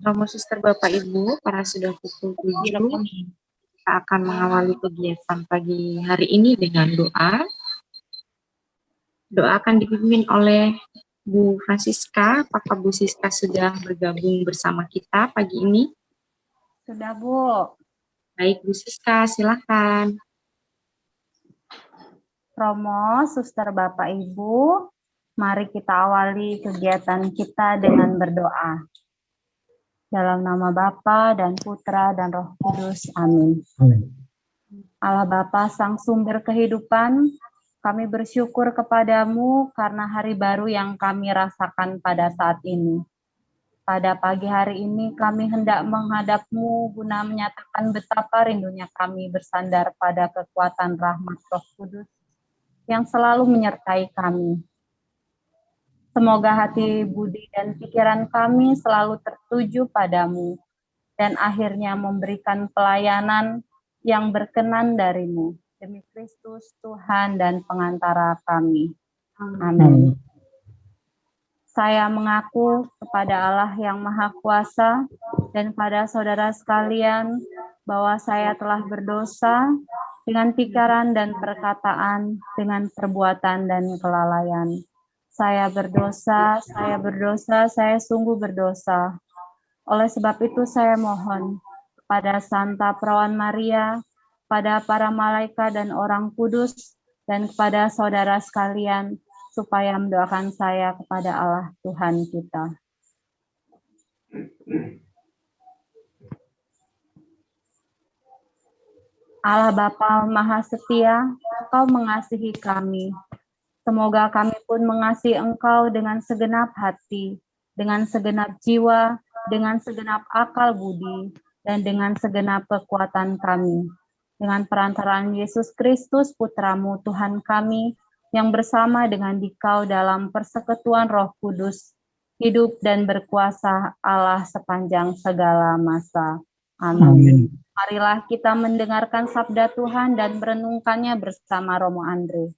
Romo Suster Bapak Ibu, para sudah pukul 7, kita akan mengawali kegiatan pagi hari ini dengan doa. Doa akan dipimpin oleh Bu Francisca. Apakah Bu Siska sudah bergabung bersama kita pagi ini? Sudah, Bu. Baik, Bu Siska, silakan. Romo, Suster Bapak Ibu, mari kita awali kegiatan kita dengan berdoa. Dalam nama Bapa dan Putra dan Roh Kudus. Amin. Allah Bapa, Sang Sumber kehidupan, kami bersyukur kepadamu karena hari baru yang kami rasakan pada saat ini. Pada pagi hari ini kami hendak menghadap-Mu guna menyatakan betapa rindunya kami bersandar pada kekuatan rahmat Roh Kudus yang selalu menyertai kami. Semoga hati, budi, dan pikiran kami selalu tertuju padamu dan akhirnya memberikan pelayanan yang berkenan darimu. Demi Kristus, Tuhan dan pengantara kami. Amin. Saya mengaku kepada Allah yang Maha Kuasa dan pada saudara sekalian bahwa saya telah berdosa dengan pikiran dan perkataan, dengan perbuatan dan kelalaian. Saya berdosa, saya sungguh berdosa. Oleh sebab itu saya mohon kepada Santa Perawan Maria, pada para malaikat dan orang kudus, dan kepada saudara sekalian, supaya mendoakan saya kepada Allah Tuhan kita. Allah Bapa Maha Setia, Engkau mengasihi kami. Semoga kami pun mengasihi Engkau dengan segenap hati, dengan segenap jiwa, dengan segenap akal budi, dan dengan segenap kekuatan kami. Dengan perantaraan Yesus Kristus, Putra-Mu Tuhan kami, yang bersama dengan Dikau dalam persekutuan Roh Kudus, hidup dan berkuasa Allah sepanjang segala masa. Amin. Marilah kita mendengarkan sabda Tuhan dan merenungkannya bersama Romo Andre.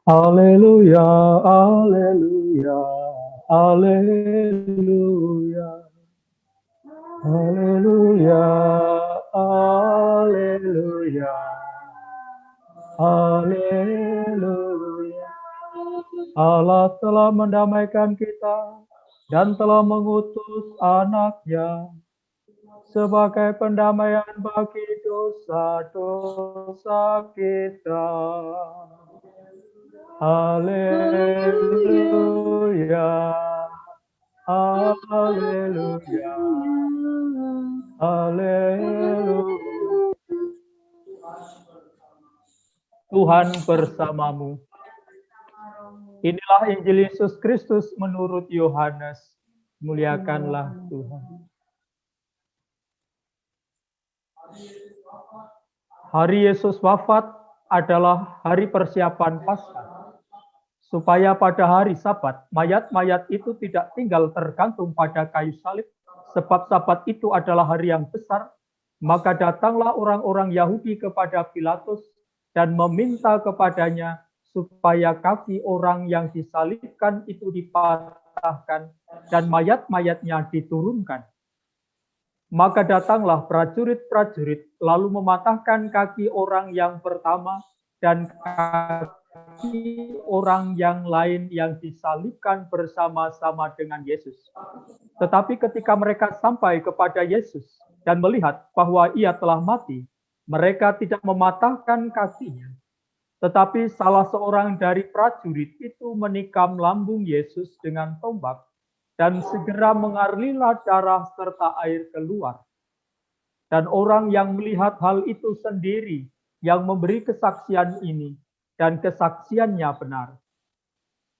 Haleluya, haleluya, haleluya, haleluya, haleluya, haleluya. Allah telah mendamaikan kita dan telah mengutus anaknya sebagai pendamaian bagi dosa-dosa kita. Haleluya, haleluya, haleluya. Tuhan bersamamu. Inilah Injil Yesus Kristus menurut Yohanes. Muliakanlah Tuhan. Hari Yesus wafat adalah hari persiapan Paskah, supaya pada hari Sabat mayat-mayat itu tidak tinggal tergantung pada kayu salib, sebab Sabat itu adalah hari yang besar. Maka datanglah orang-orang Yahudi kepada Pilatus dan meminta kepadanya supaya kaki orang yang disalibkan itu dipatahkan dan mayat-mayatnya diturunkan. Maka datanglah prajurit-prajurit lalu mematahkan kaki orang yang pertama dan kaki orang yang lain yang disalibkan bersama-sama dengan Yesus. Tetapi ketika mereka sampai kepada Yesus dan melihat bahwa ia telah mati, mereka tidak mematahkan kakinya. Tetapi salah seorang dari prajurit itu menikam lambung Yesus dengan tombak, dan segera mengalirlah darah serta air keluar. Dan orang yang melihat hal itu sendiri, yang memberi kesaksian ini, dan kesaksiannya benar.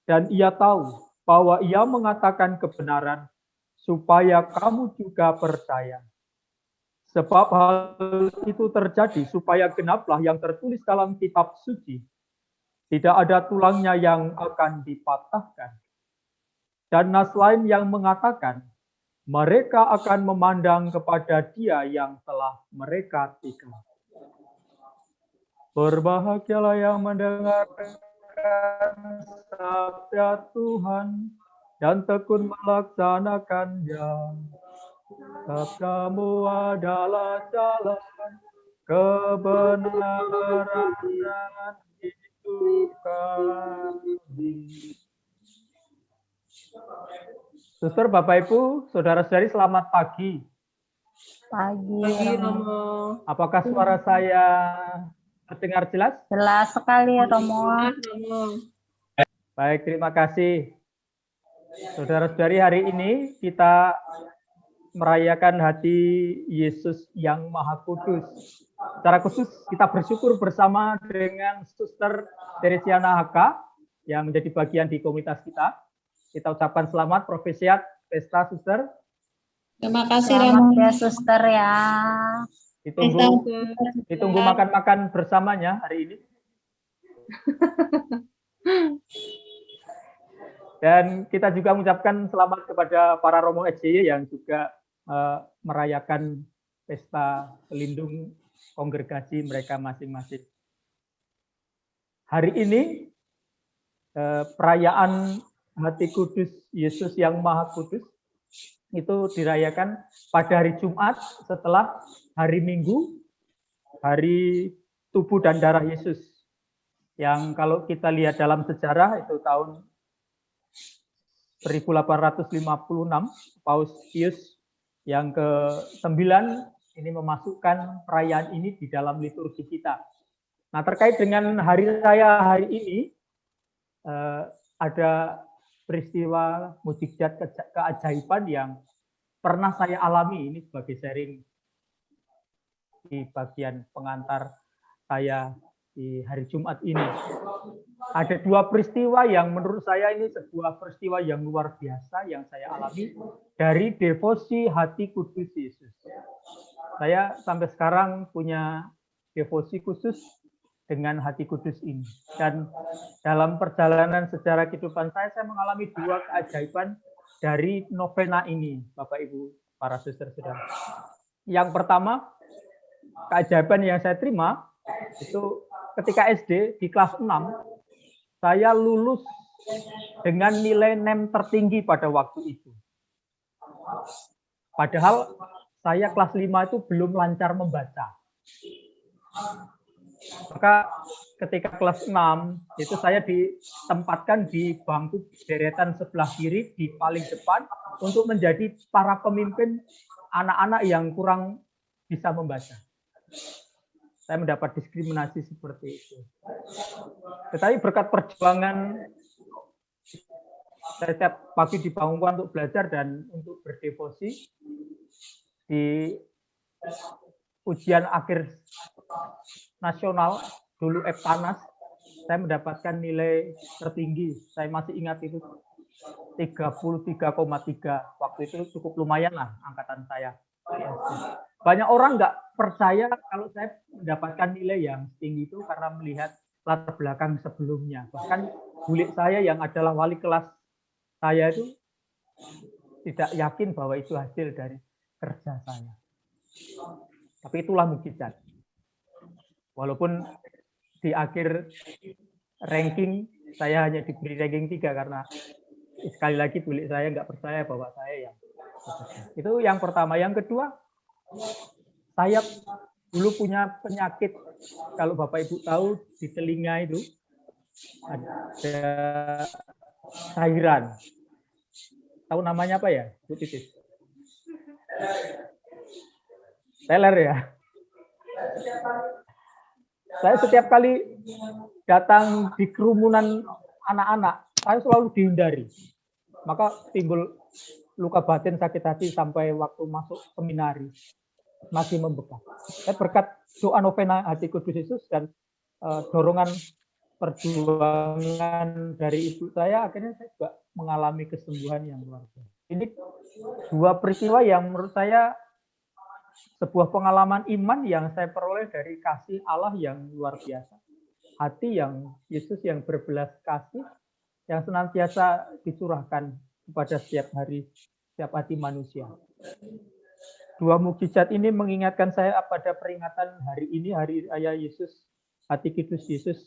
Dan ia tahu bahwa ia mengatakan kebenaran, supaya kamu juga percaya. Sebab hal itu terjadi supaya genaplah yang tertulis dalam kitab suci. Tidak ada tulangnya yang akan dipatahkan. Dan nas lain yang mengatakan, mereka akan memandang kepada Dia yang telah mereka tikam. Berbahagialah yang mendengarkan sabda Tuhan dan tekun melaksanakannya. Sabdamu adalah jalan kebenaran dan hidup kami. Suster, Bapak Ibu, saudara-saudari, selamat pagi. Pagi, Romo. Apakah suara saya terdengar jelas? Jelas sekali, Romo. Romo. Baik, terima kasih. Saudara-saudari, hari ini kita merayakan hati Yesus yang Maha Kudus. Secara khusus kita bersyukur bersama dengan Suster Teresiana Haka yang menjadi bagian di komunitas kita. Kita ucapkan selamat Profesiat Pesta Suster. Terima kasih Selamat Romo. ya, Suster ya. Ditunggu makan-makan bersamanya hari ini. Dan kita juga mengucapkan selamat kepada para Romo SJY yang juga merayakan pesta pelindung kongregasi mereka masing-masing. Hari ini perayaan Hati Kudus Yesus yang Maha Kudus itu dirayakan pada hari Jumat setelah hari Minggu, hari tubuh dan darah Yesus. Yang kalau kita lihat dalam sejarah itu tahun 1856, Paus Pius yang ke-9 ini memasukkan perayaan ini di dalam liturgi kita. Nah, terkait dengan hari raya hari ini, ada peristiwa mukjizat keajaiban yang pernah saya alami, ini sebagai sharing di bagian pengantar saya di hari Jumat ini. Ada dua peristiwa yang menurut saya ini sebuah peristiwa yang luar biasa yang saya alami dari devosi hati kudus Yesus. Saya sampai sekarang punya devosi khusus dengan hati kudus ini. Dan dalam perjalanan sejarah kehidupan saya mengalami dua keajaiban dari novena ini, Bapak Ibu, para suster-saudara. Yang pertama, keajaiban yang saya terima itu ketika SD di kelas 6, saya lulus dengan nilai NEM tertinggi pada waktu itu. Padahal saya kelas 5 itu belum lancar membaca. Maka ketika kelas 6 itu saya ditempatkan di bangku deretan sebelah kiri di paling depan untuk menjadi para pemimpin anak-anak yang kurang bisa membaca. Saya mendapat diskriminasi seperti itu. Tetapi berkat perjuangan saya setiap pagi dibangunkan untuk belajar dan untuk berdevosi di ujian akhir nasional dulu Eptanas, saya mendapatkan nilai tertinggi. Saya masih ingat itu 33,3. Waktu itu cukup lumayan lah angkatan saya. Banyak orang nggak percaya kalau saya mendapatkan nilai yang tinggi itu karena melihat latar belakang sebelumnya. Bahkan bulik saya yang adalah wali kelas saya itu tidak yakin bahwa itu hasil dari kerja saya. Tapi itulah mukjizat. Walaupun di akhir ranking saya hanya diberi ranking 3 karena sekali lagi bulik saya nggak percaya bahwa saya yang itu yang pertama. Yang kedua, saya dulu punya penyakit, kalau Bapak Ibu tahu di telinga itu ada cairan. Tahu namanya apa ya, Bu Titis? Teler ya. Saya setiap kali datang di kerumunan anak-anak, saya selalu dihindari. Maka timbul luka batin, sakit hati sampai waktu masuk seminari masih membekas. Saya berkat doa novena hati kudus Yesus dan dorongan perjuangan dari ibu saya, akhirnya saya juga mengalami kesembuhan yang luar biasa. Ini dua peristiwa yang menurut saya sebuah pengalaman iman yang saya peroleh dari kasih Allah yang luar biasa. Hati yang Yesus yang berbelas kasih yang senantiasa dicurahkan kepada setiap hari, setiap hati manusia. Dua mukjizat ini mengingatkan saya pada peringatan hari ini, hari raya Yesus, hati kudus Yesus,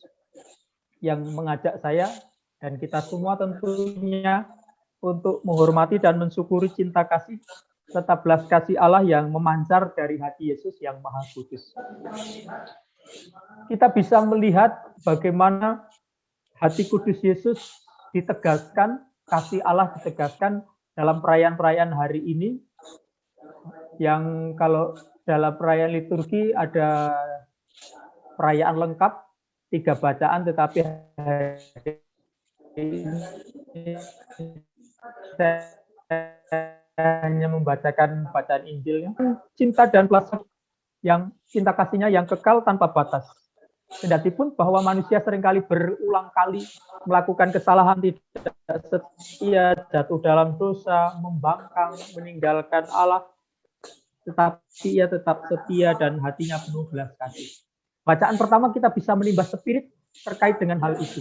yang mengajak saya dan kita semua tentunya untuk menghormati dan mensyukuri cinta kasih serta belas kasih Allah yang memancar dari hati Yesus yang Maha Kudus. Kita bisa melihat bagaimana hati kudus Yesus ditegaskan, kasih Allah ditegaskan dalam perayaan-perayaan hari ini, yang kalau dalam perayaan liturgi ada perayaan lengkap, 3 bacaan, tetapi saya hanya membacakan bacaan Injilnya. Cinta dan belas yang cinta kasihnya yang kekal tanpa batas. Kendatipun bahwa manusia seringkali berulang kali melakukan kesalahan, tidak setia, jatuh dalam dosa, membangkang, meninggalkan Allah, tetapi ia tetap setia dan hatinya penuh belas kasih. Bacaan pertama kita bisa menimba spirit terkait dengan hal itu.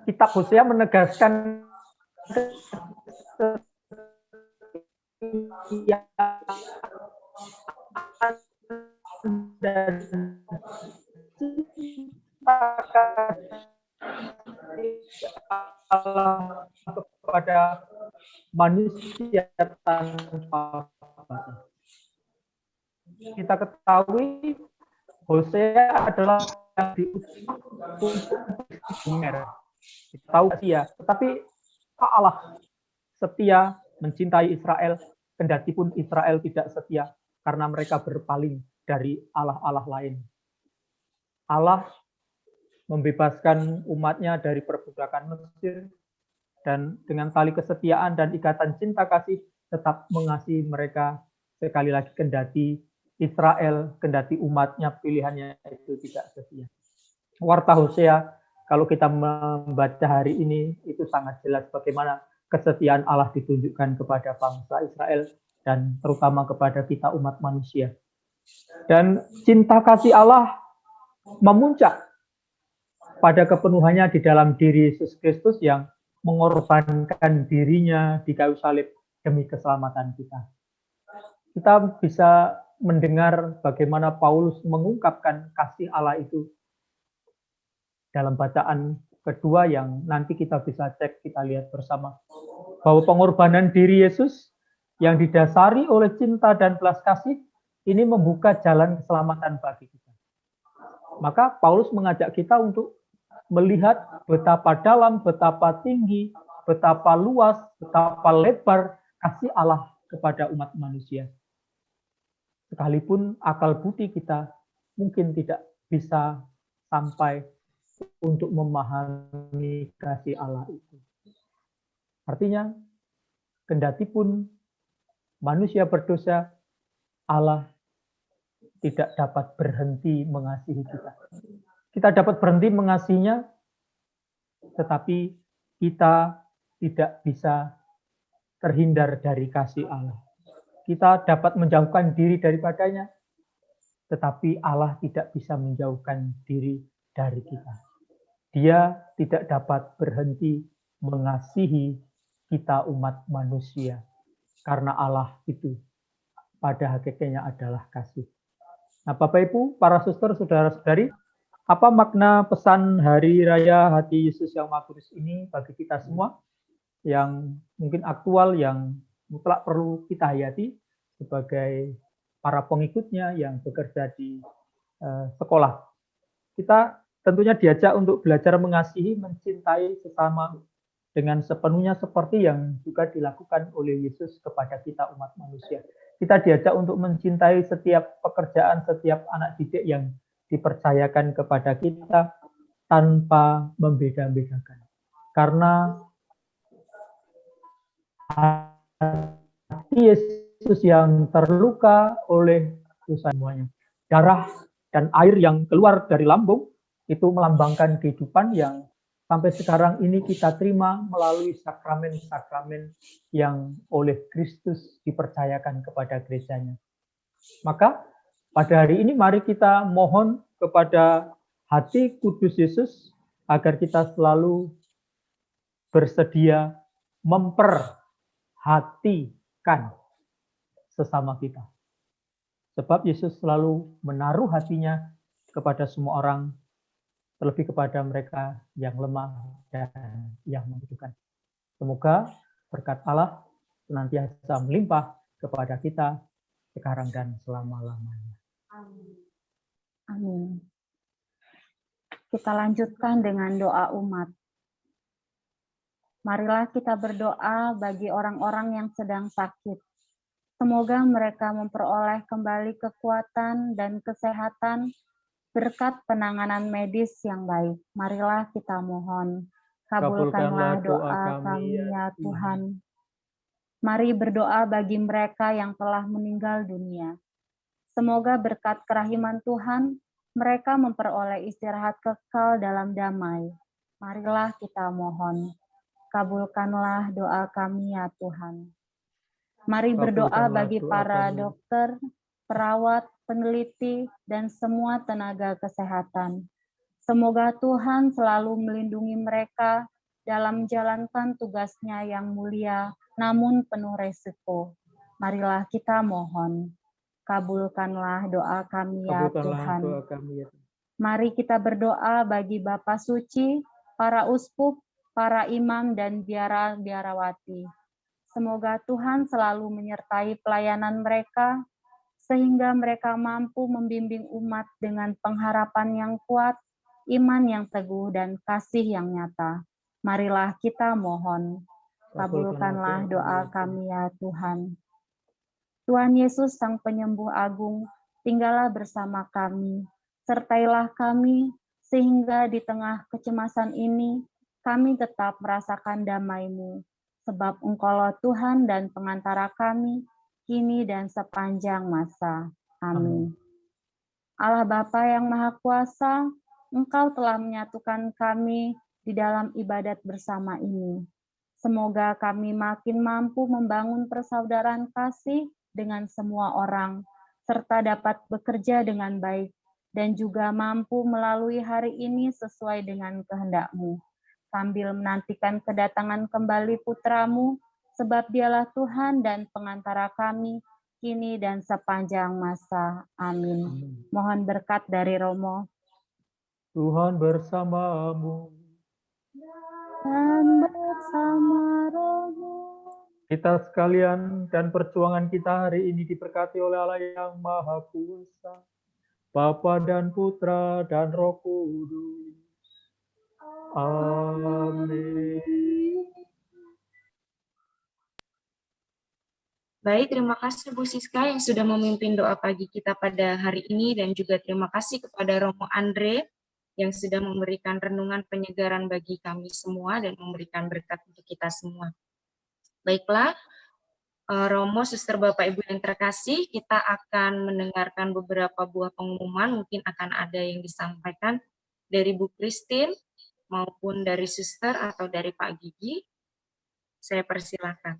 Kitab Hosea menegaskan dan Allah kepada manusia tanpa batas. Kita ketahui Hosea adalah yang diutus untuk kita tahu setia, tetapi Allah setia mencintai Israel, kendatipun Israel tidak setia karena mereka berpaling dari Allah-Allah lain. Allah membebaskan umatnya dari perbudakan Mesir, dan dengan tali kesetiaan dan ikatan cinta kasih tetap mengasihi mereka. Sekali lagi, kendati Israel, kendati umatnya pilihannya itu tidak setia. Warta Hosea, kalau kita membaca hari ini, itu sangat jelas bagaimana kesetiaan Allah ditunjukkan kepada bangsa Israel dan terutama kepada kita umat manusia. Dan cinta kasih Allah memuncak pada kepenuhannya di dalam diri Yesus Kristus yang mengorbankan dirinya di kayu salib demi keselamatan kita. Kita bisa mendengar bagaimana Paulus mengungkapkan kasih Allah itu dalam bacaan kedua yang nanti kita bisa cek, kita lihat bersama. Bahwa pengorbanan diri Yesus yang didasari oleh cinta dan belas kasih ini membuka jalan keselamatan bagi kita. Maka Paulus mengajak kita untuk melihat betapa dalam, betapa tinggi, betapa luas, betapa lebar kasih Allah kepada umat manusia. Sekalipun akal budi kita mungkin tidak bisa sampai untuk memahami kasih Allah itu. Artinya, kendatipun manusia berdosa, Allah tidak dapat berhenti mengasihi kita. Kita dapat berhenti mengasihinya, tetapi kita tidak bisa terhindar dari kasih Allah. Kita dapat menjauhkan diri daripadanya, tetapi Allah tidak bisa menjauhkan diri dari kita. Dia tidak dapat berhenti mengasihi kita umat manusia, karena Allah itu pada hakikatnya adalah kasih. Nah, Bapak Ibu, para suster, saudara-saudari, apa makna pesan Hari Raya Hati Yesus yang Maha Kudus ini bagi kita semua yang mungkin aktual, yang mutlak perlu kita hayati sebagai para pengikutnya yang bekerja di sekolah. Kita tentunya diajak untuk belajar mengasihi, mencintai sesama dengan sepenuhnya seperti yang juga dilakukan oleh Yesus kepada kita umat manusia. Kita diajak untuk mencintai setiap pekerjaan, setiap anak didik yang dipercayakan kepada kita tanpa membeda-bedakan. Karena hati Yesus yang terluka oleh dosa semuanya. Darah dan air yang keluar dari lambung itu melambangkan kehidupan yang sampai sekarang ini kita terima melalui sakramen-sakramen yang oleh Kristus dipercayakan kepada gerejanya. Maka pada hari ini mari kita mohon kepada hati kudus Yesus agar kita selalu bersedia memperhatikan sesama kita. Sebab Yesus selalu menaruh hatinya kepada semua orang, terlebih kepada mereka yang lemah dan yang membutuhkan. Semoga Berkat Allah senantiasa melimpah kepada kita sekarang dan selama-lamanya. Amin. Kita lanjutkan dengan doa umat. Marilah kita berdoa bagi orang-orang yang sedang sakit. Semoga mereka memperoleh kembali kekuatan dan kesehatan berkat penanganan medis yang baik. Marilah kita mohon. Kabulkanlah doa kami ya Tuhan. Mari berdoa bagi mereka yang telah meninggal dunia. Semoga berkat kerahiman Tuhan, mereka memperoleh istirahat kekal dalam damai. Marilah kita mohon. Kabulkanlah doa kami ya Tuhan. Mari berdoa bagi para dokter, perawat, peneliti, dan semua tenaga kesehatan. Semoga Tuhan selalu melindungi mereka dalam menjalankan tugasnya yang mulia, namun penuh resiko. Marilah kita mohon. Kabulkanlah doa kami ya Tuhan. Mari kita berdoa bagi Bapak Suci, para uskup, para imam, dan biara-biarawati. Semoga Tuhan selalu menyertai pelayanan mereka, sehingga mereka mampu membimbing umat dengan pengharapan yang kuat, iman yang teguh, dan kasih yang nyata. Marilah kita mohon. Kabulkanlah doa kami ya Tuhan. Tuhan Yesus, Sang Penyembuh Agung, tinggallah bersama kami. Sertailah kami, sehingga di tengah kecemasan ini, kami tetap merasakan damai-Mu. Sebab Engkaulah Tuhan dan pengantara kami, kini dan sepanjang masa. Amin. Allah Bapa yang Maha Kuasa, Engkau telah menyatukan kami di dalam ibadat bersama ini. Semoga kami makin mampu membangun persaudaraan kasih dengan semua orang, serta dapat bekerja dengan baik, dan juga mampu melalui hari ini sesuai dengan kehendak-Mu, sambil menantikan kedatangan kembali Putra-Mu, sebab Dialah Tuhan dan pengantara kami, kini dan sepanjang masa. Amin. Mohon berkat dari Romo. Tuhan bersamamu. Dan bersama Romo. Kita sekalian dan perjuangan kita hari ini diberkati oleh Allah yang Maha Kuasa, Bapa dan Putra dan Roh Kudus. Amin. Baik, terima kasih Bu Siska yang sudah memimpin doa pagi kita pada hari ini, dan juga terima kasih kepada Romo Andre yang sudah memberikan renungan penyegaran bagi kami semua dan memberikan berkat untuk kita semua. Baiklah, Romo, Suster, Bapak, Ibu yang terkasih, kita akan mendengarkan beberapa buah pengumuman, mungkin akan ada yang disampaikan dari Bu Christine, maupun dari Suster atau dari Pak Gigi. Saya persilahkan.